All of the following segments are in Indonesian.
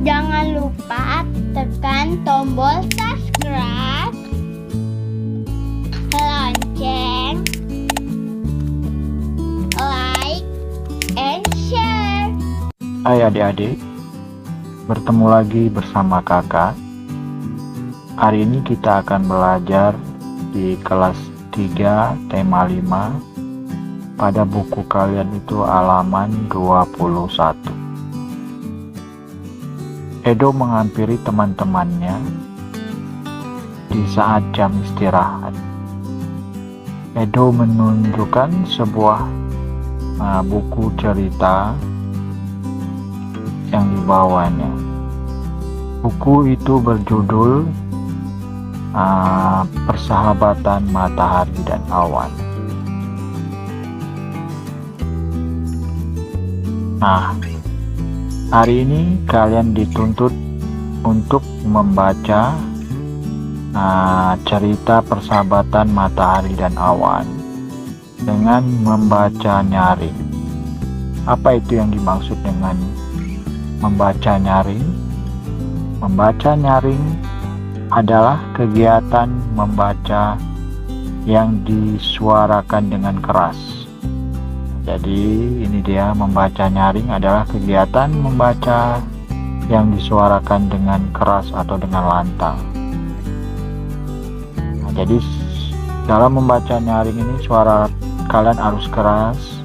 Jangan lupa tekan tombol subscribe, lonceng, like, and share. Hai adik-adik, bertemu lagi bersama kakak. Hari ini kita akan belajar di kelas 3 tema 5 pada buku kalian itu halaman 21. Edo menghampiri teman-temannya di saat jam istirahat. Edo menunjukkan sebuah buku cerita yang dibawanya. Buku itu berjudul Persahabatan Matahari dan Awan. Nah, hari ini kalian dituntut untuk membaca cerita Persahabatan Matahari dan Awan dengan membaca nyaring. Apa itu yang dimaksud dengan membaca nyaring? Membaca nyaring adalah kegiatan membaca yang disuarakan dengan keras. Jadi ini dia, membaca nyaring adalah kegiatan membaca yang disuarakan dengan keras atau dengan lantang. Nah, jadi dalam membaca nyaring ini suara kalian harus keras,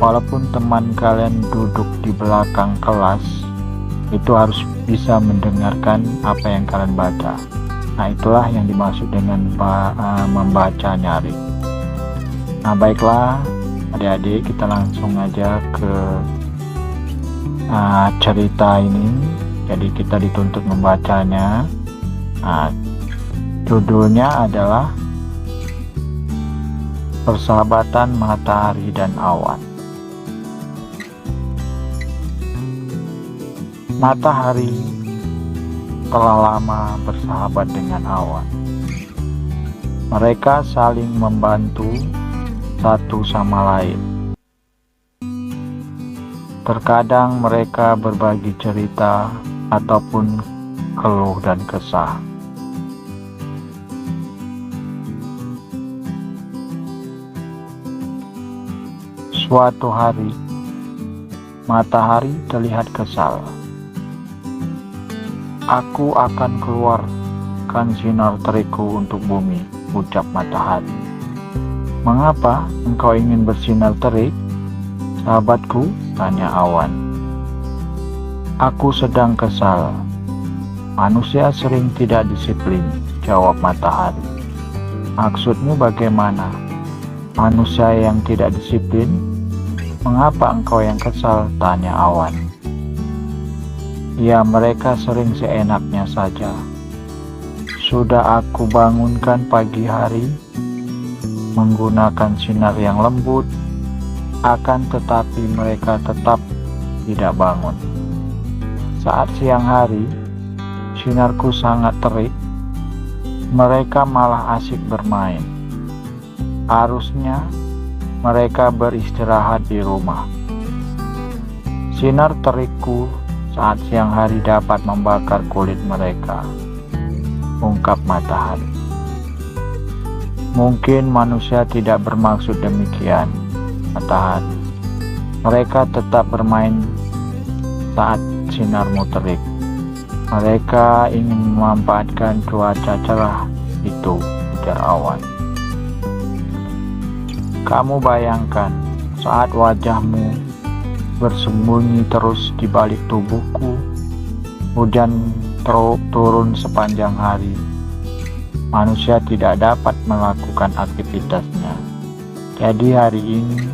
walaupun teman kalian duduk di belakang kelas itu harus bisa mendengarkan apa yang kalian baca. Nah, itulah yang dimaksud dengan membaca nyaring. Nah, baiklah adik-adik, kita langsung aja ke cerita ini. Jadi kita dituntut membacanya. Judulnya adalah Persahabatan Matahari dan Awan. Matahari telah lama bersahabat dengan awan. Mereka saling membantu satu sama lain. Terkadang mereka berbagi cerita ataupun keluh dan kesah. Suatu hari, matahari terlihat kesal. "Aku akan keluarkan sinar terikku untuk bumi," ucap matahari. "Mengapa engkau ingin bersinar terik, sahabatku?" tanya awan. "Aku sedang kesal. Manusia sering tidak disiplin," jawab matahari. "Maksudmu bagaimana? Manusia yang tidak disiplin? Mengapa engkau yang kesal?" tanya awan. "Ya, mereka sering seenaknya saja. Sudah aku bangunkan pagi hari menggunakan sinar yang lembut, akan tetapi mereka tetap tidak bangun. Saat siang hari, sinarku sangat terik, mereka malah asyik bermain. Harusnya mereka beristirahat di rumah. Sinar terikku saat siang hari dapat membakar kulit mereka," ungkap matahari. "Mungkin manusia tidak bermaksud demikian, matahari. Mereka tetap bermain saat sinarmu terik. Mereka ingin memanfaatkan cuaca cerah itu," ujar awan. "Kamu bayangkan saat wajahmu bersembunyi terus di balik tubuhku, hujan turun sepanjang hari. Manusia tidak dapat melakukan aktivitasnya. Jadi hari ini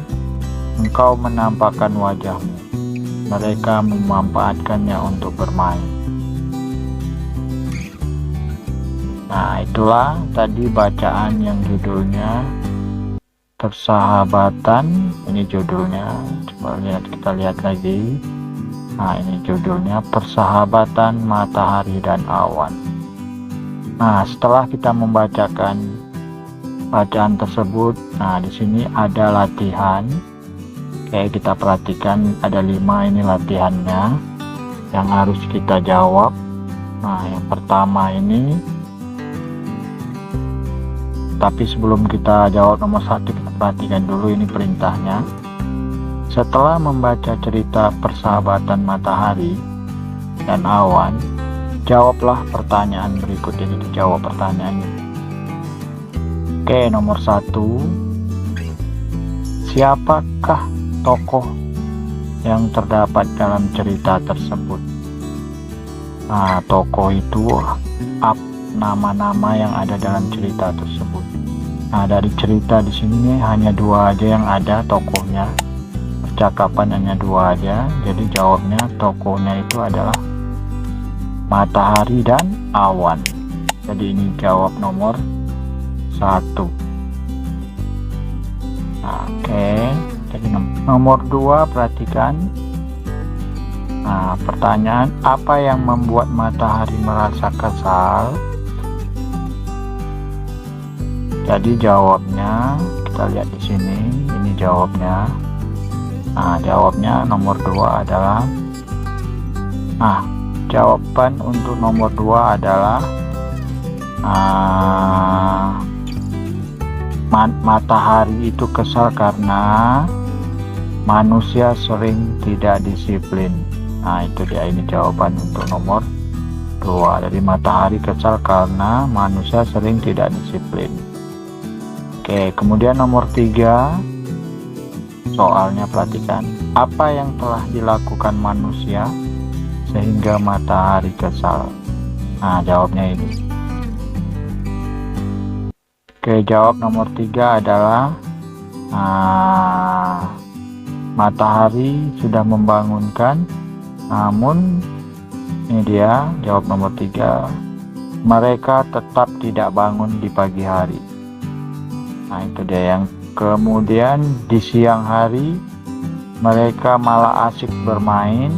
engkau menampakkan wajahmu. Mereka memanfaatkannya untuk bermain." Nah, itulah tadi bacaan yang judulnya Persahabatan. Ini judulnya, coba kita lihat lagi. Nah, ini judulnya Persahabatan Matahari dan Awan. Nah, setelah kita membacakan bacaan tersebut, nah di sini ada latihan. Oke, kita perhatikan ada 5 ini latihannya. yang harus kita jawab. Nah, yang pertama ini, tapi sebelum kita jawab nomor 1, kita perhatikan dulu ini perintahnya. Setelah membaca cerita persahabatan matahari dan awan, jawablah pertanyaan berikut. Jadi dijawab pertanyaannya. Oke, nomor 1, siapakah tokoh yang terdapat dalam cerita tersebut? Nah, tokoh itu nama-nama yang ada dalam cerita tersebut. Nah, dari cerita di sini hanya 2 aja yang ada tokohnya. Percakapan hanya 2 aja. Jadi jawabnya tokohnya itu adalah matahari dan awan. Jadi ini jawab nomor 1. Oke, jadi nomor 2 perhatikan. Nah, pertanyaan, apa yang membuat matahari merasa kesal? Jadi jawabnya kita lihat di sini. Ini jawabnya. Nah, jawabnya nomor 2 adalah. Nah, jawaban untuk nomor 2 adalah matahari itu kesal karena manusia sering tidak disiplin. Nah, itu dia, ini jawaban untuk nomor 2. Jadi matahari kesal karena manusia sering tidak disiplin. Oke, kemudian nomor 3, soalnya perhatikan, apa yang telah dilakukan manusia sehingga matahari kesal? Nah, jawabnya ini. Oke, jawab nomor 3 adalah matahari sudah membangunkan, namun ini dia jawab nomor 3, mereka tetap tidak bangun di pagi hari. Nah, itu dia yang kemudian di siang hari mereka malah asik bermain.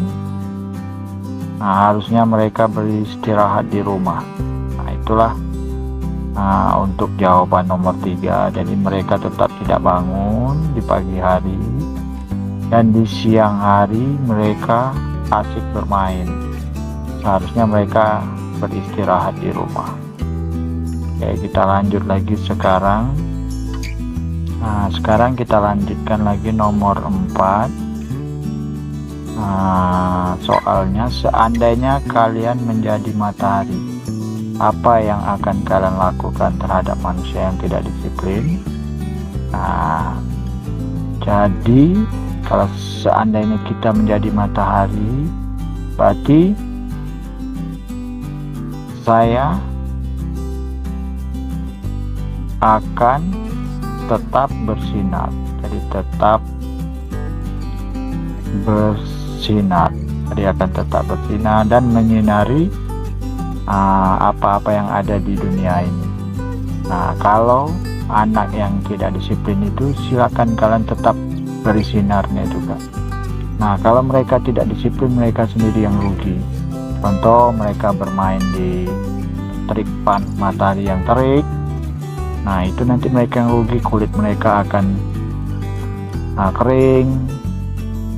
Nah, harusnya mereka beristirahat di rumah. Nah, itulah untuk jawaban nomor 3. Jadi mereka tetap tidak bangun di pagi hari dan di siang hari mereka asik bermain. Seharusnya mereka beristirahat di rumah. Oke, kita lanjut lagi sekarang. Nah, sekarang kita lanjutkan lagi nomor 4. Soalnya, seandainya kalian menjadi matahari, apa yang akan kalian lakukan terhadap manusia yang tidak disiplin? Nah, jadi kalau seandainya kita menjadi matahari, berarti saya akan tetap bersinar. Jadi tetap bersinar. Jadi akan tetap bersinar dan menyinari apa-apa yang ada di dunia ini. Nah, kalau anak yang tidak disiplin itu, silakan kalian tetap beri sinarnya juga. Nah, kalau mereka tidak disiplin, mereka sendiri yang rugi. Contoh, mereka bermain di terik matahari yang terik. Nah, itu nanti mereka yang rugi, kulit mereka akan kering.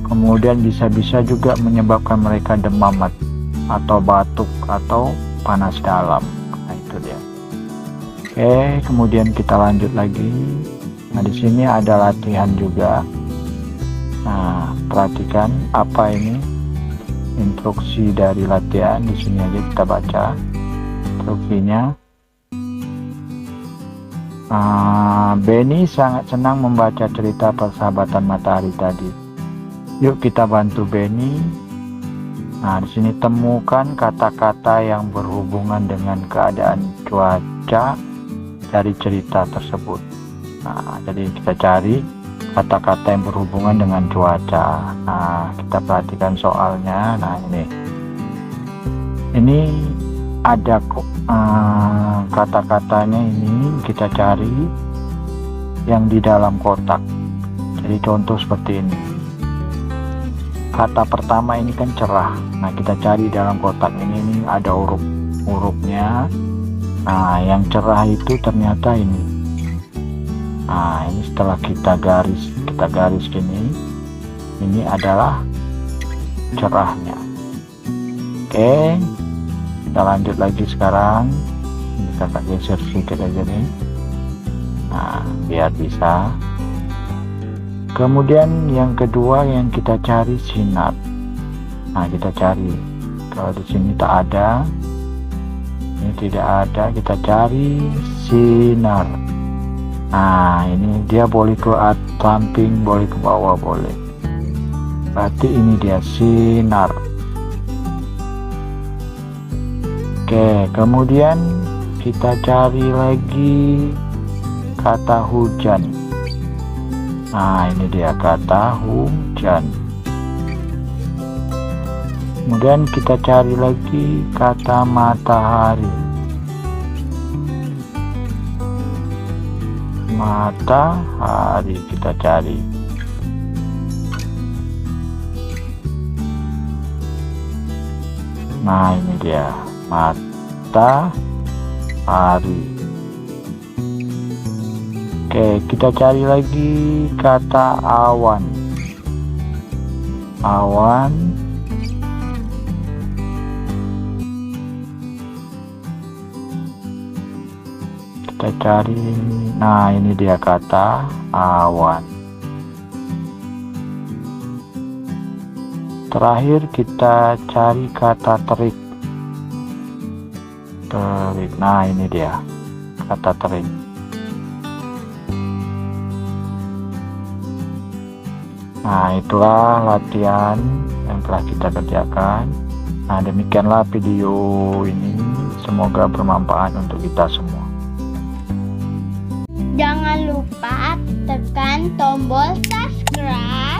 Kemudian bisa-bisa juga menyebabkan mereka demam atau batuk atau panas dalam. Nah, itu dia. Oke, kemudian kita lanjut lagi. Nah, di sini ada latihan juga. Nah, perhatikan apa ini instruksi dari latihan. Di sini aja kita baca instruksinya. Benny sangat senang membaca cerita persahabatan matahari tadi. Yuk kita bantu Benny. Nah, di sini temukan kata-kata yang berhubungan dengan keadaan cuaca dari cerita tersebut. Nah, jadi kita cari kata-kata yang berhubungan dengan cuaca. Nah, kita perhatikan soalnya. Nah, ini ada kok kata-katanya, ini kita cari yang di dalam kotak. Jadi contoh seperti ini. Kata pertama ini kan cerah. Nah, kita cari dalam kotak ini ada huruf-hurufnya. Nah, yang cerah itu ternyata ini. Nah, ini setelah kita garis gini, ini adalah cerahnya. Oke, kita lanjut lagi sekarang. Ini kakak geser sedikit aja nih. Nah, biar bisa. Kemudian yang kedua yang kita cari sinar. Nah, kita cari. Kalau di sini tak ada, ini tidak ada, kita cari sinar. Nah, ini dia boleh ke atas samping, boleh ke bawah, boleh. Berarti ini dia sinar. Oke, kemudian kita cari lagi kata hujan. Nah, ini dia kata hujan. Kemudian kita cari lagi kata matahari. Matahari kita cari. Nah, ini dia matahari. Oke, kita cari lagi kata awan. Awan. Kita cari, nah ini dia kata awan. Terakhir kita cari kata terik. Terik, nah ini dia kata terik. Nah, itulah latihan yang telah kita kerjakan. Nah, demikianlah video ini. Semoga bermanfaat untuk kita semua. Jangan lupa tekan tombol subscribe